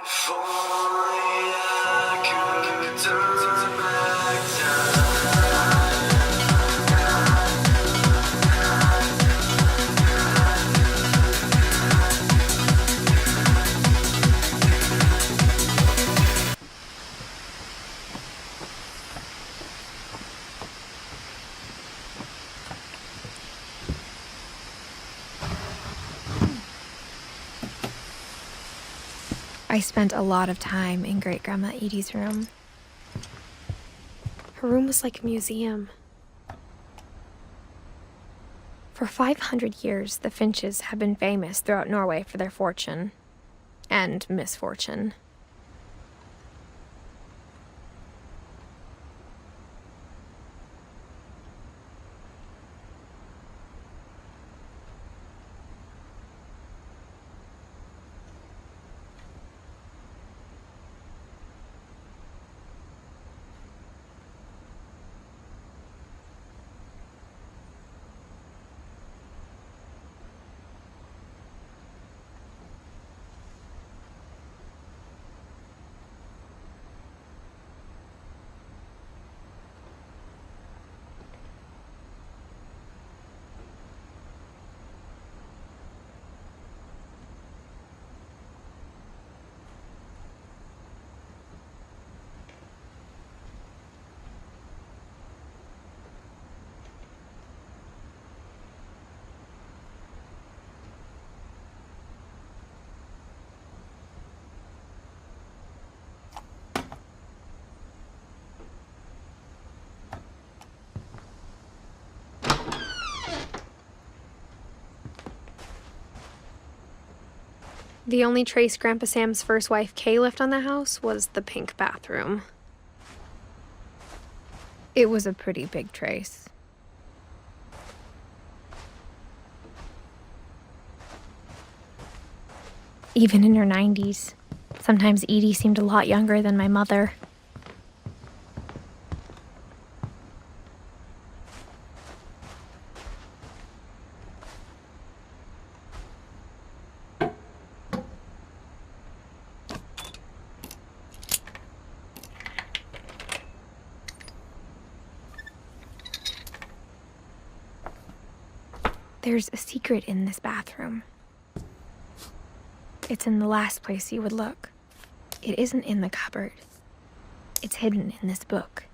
If only I could turn back time. I spent a lot of time in Great-Grandma Edie's room. Her room was like a museum. For 500 years, the finches have been famous throughout Norway for their fortune and misfortune. The only trace Grandpa Sam's first wife, Kay, left on the house was the pink bathroom. It was a pretty big trace. Even in her 90s, sometimes Edie seemed a lot younger than my mother. There's a secret in this bathroom. It's in the last place you would look. It isn't in the cupboard. It's hidden in this book.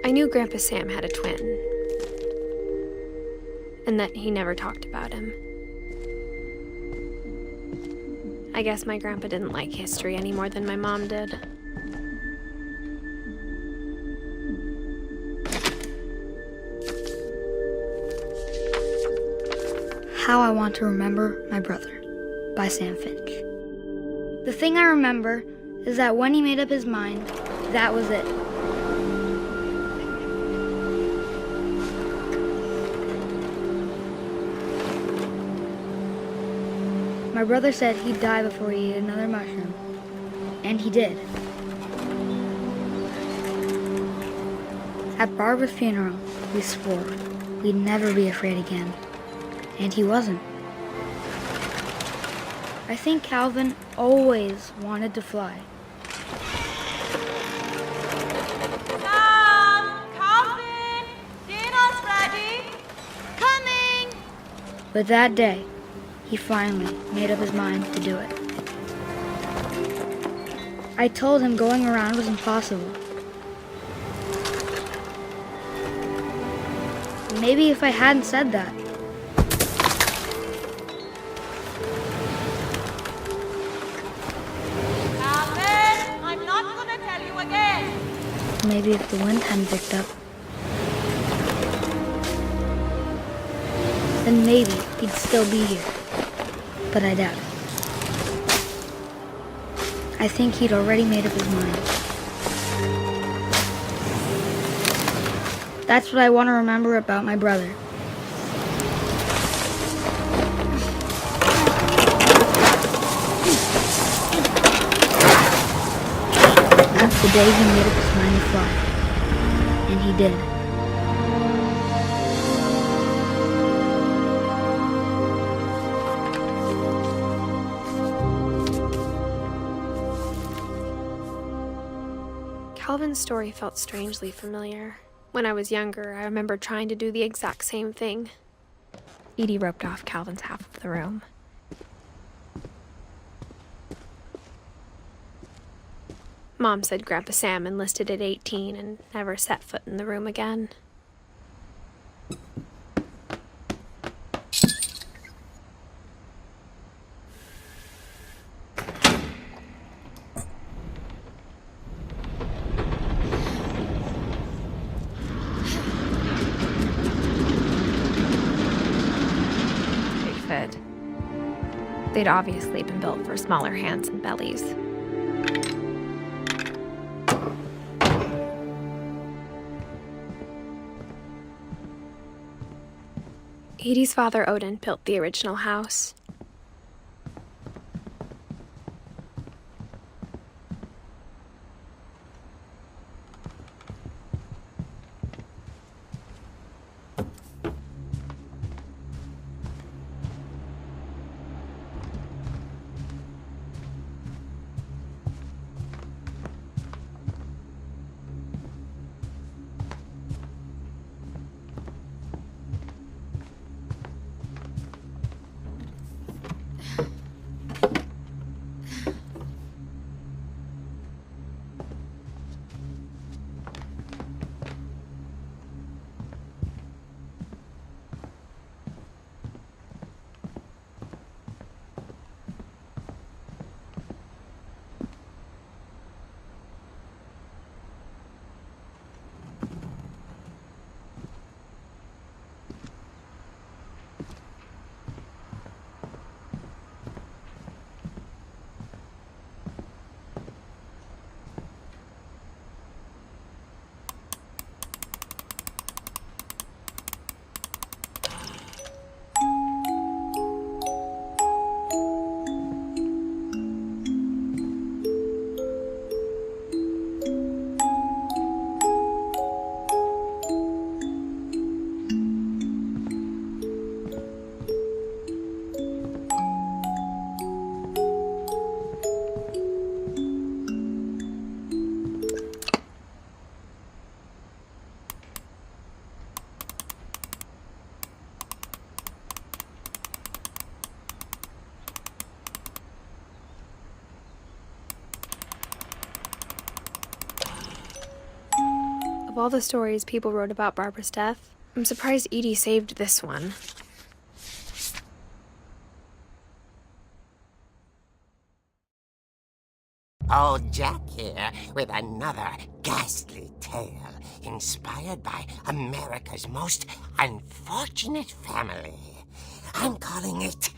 I knew Grandpa Sam had a twin, and that he never talked about him. I guess my grandpa didn't like history any more than my mom did. How I Want to Remember My Brother by Sam Finch. The thing I remember is that when he made up his mind, that was it. My brother said he'd die before he ate another mushroom, and he did. At Barbara's funeral, we swore we'd never be afraid again, and he wasn't. I think Calvin always wanted to fly. Calvin, dinner's ready. Coming. But that day, he finally made up his mind to do it. I told him going around was impossible. Maybe if I hadn't said that, Calvin, I'm not gonna tell you again. maybe if the wind hadn't picked up, then maybe he'd still be here. but I doubt it. I think he'd already made up his mind. That's what I want to remember about my brother. That's the day he made up his mind to fly. And he did. Calvin's story felt strangely familiar. When I was younger, I remember trying to do the exact same thing. Edie roped off Calvin's half of the room. Mom said Grandpa Sam enlisted at 18 and never set foot in the room again. They fit. They'd obviously been built for smaller hands and bellies. Edie's father, Odin, built the original house. Of all the stories people wrote about Barbara's death, I'm surprised Edie saved this one. Old Jack here with another ghastly tale inspired by America's most unfortunate family. I'm calling it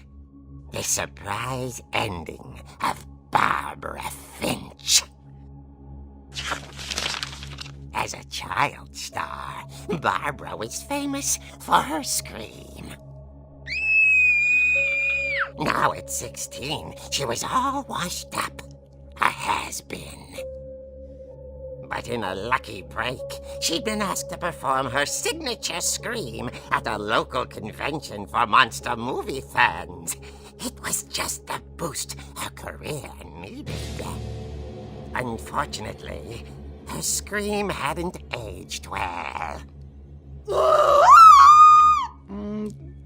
The Surprise Ending of Barbara Finch. As a child star, Barbara was famous for her scream. Now at 16, she was all washed up. A has-been. But in a lucky break, she'd been asked to perform her signature scream at a local convention for monster movie fans. It was just the boost her career needed. Unfortunately, her scream hadn't aged well.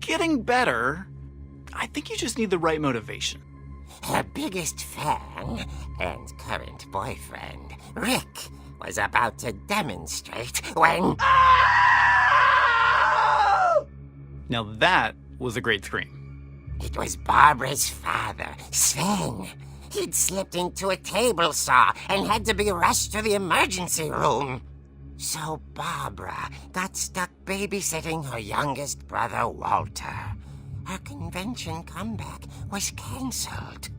Getting better. I think you just need the right motivation. Her biggest fan and current boyfriend, Rick, was about to demonstrate when... Now that was a great scream. It was Barbara's father, Sven. He'd slipped into a table saw and had to be rushed to the emergency room. So Barbara got stuck babysitting her youngest brother, Walter. her convention comeback was cancelled.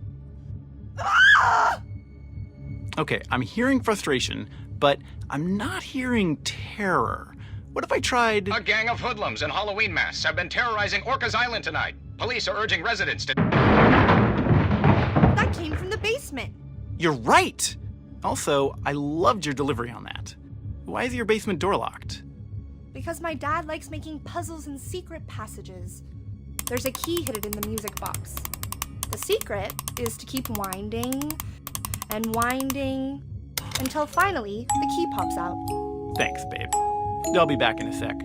Okay, I'm hearing frustration, but I'm not hearing terror. What if I tried... A gang of hoodlums in Halloween masks have been terrorizing Orcas Island tonight. Police are urging residents to... That came from the basement. You're right! Also, I loved your delivery on that. Why is your basement door locked? Because my dad likes making puzzles and secret passages. There's a key hidden in the music box. The secret is to keep winding and winding until finally the key pops out. Thanks, babe. I'll be back in a sec.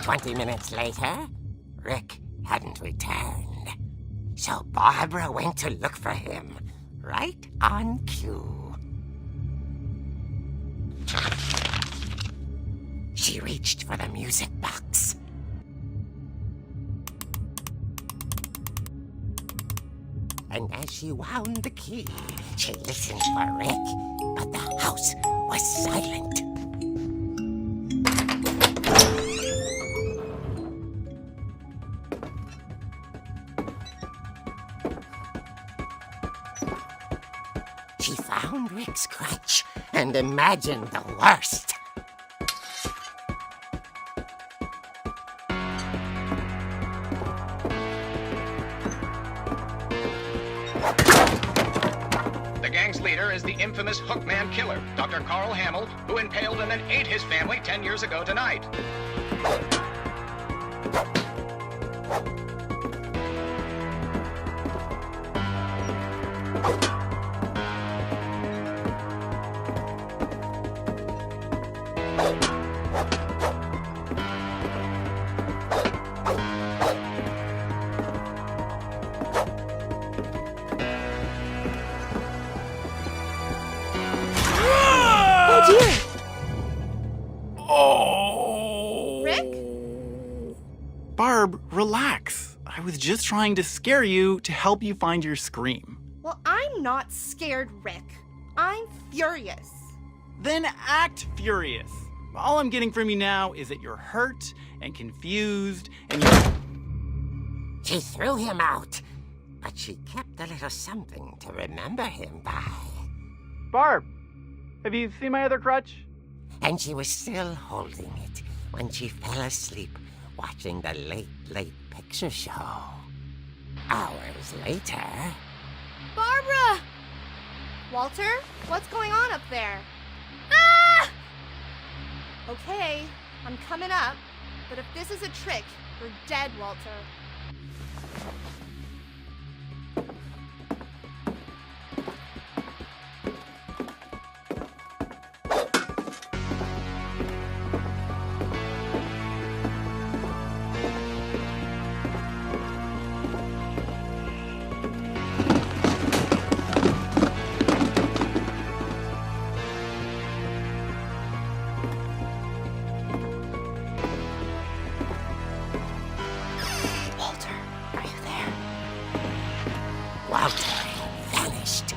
20 minutes later, Rick hadn't returned. So Barbara went to look for him, right on cue. She reached for the music box. And as she wound the key, she listened for Rick, but the house was silent. She found Rick's crutch and imagined the worst. The gang's leader is the infamous Hookman killer, Dr. Carl Hamill, who impaled and then ate his family 10 years ago tonight. Barb, relax. I was just trying to scare you to help you find your scream. Well, I'm not scared, Rick. I'm furious. Then act furious. All I'm getting from you now is that you're hurt and confused and you're... She threw him out, but she kept a little something to remember him by. Barb, have you seen my other crutch? And she was still holding it when she fell asleep watching the Late Picture Show. Hours later... Barbara! Walter, what's going on up there? Ah! Okay, I'm coming up, but if this is a trick, you're dead, Walter. Walter had vanished,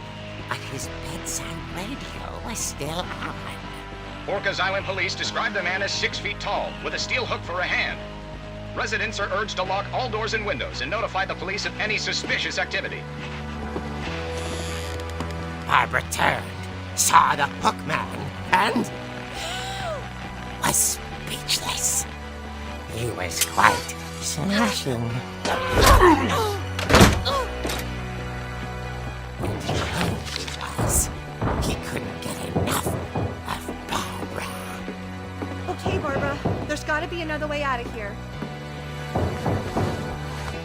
but his bedside radio was still on. Orcas Island police describe the man as 6 feet tall, with a steel hook for a hand. Residents are urged to lock all doors and windows and notify the police of any suspicious activity. Barbara turned, saw the hookman, and was speechless. He was quite smashing. And who he was, he couldn't get enough of Barbara. Okay, Barbara, there's gotta be another way out of here.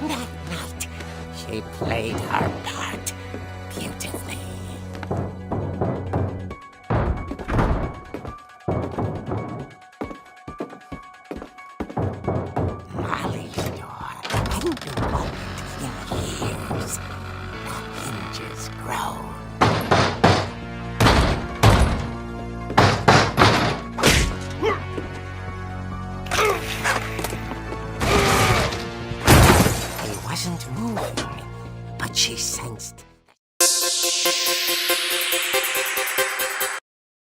That night, she played her part beautifully. Molly's door hadn't been opened in years. The hinges groaned.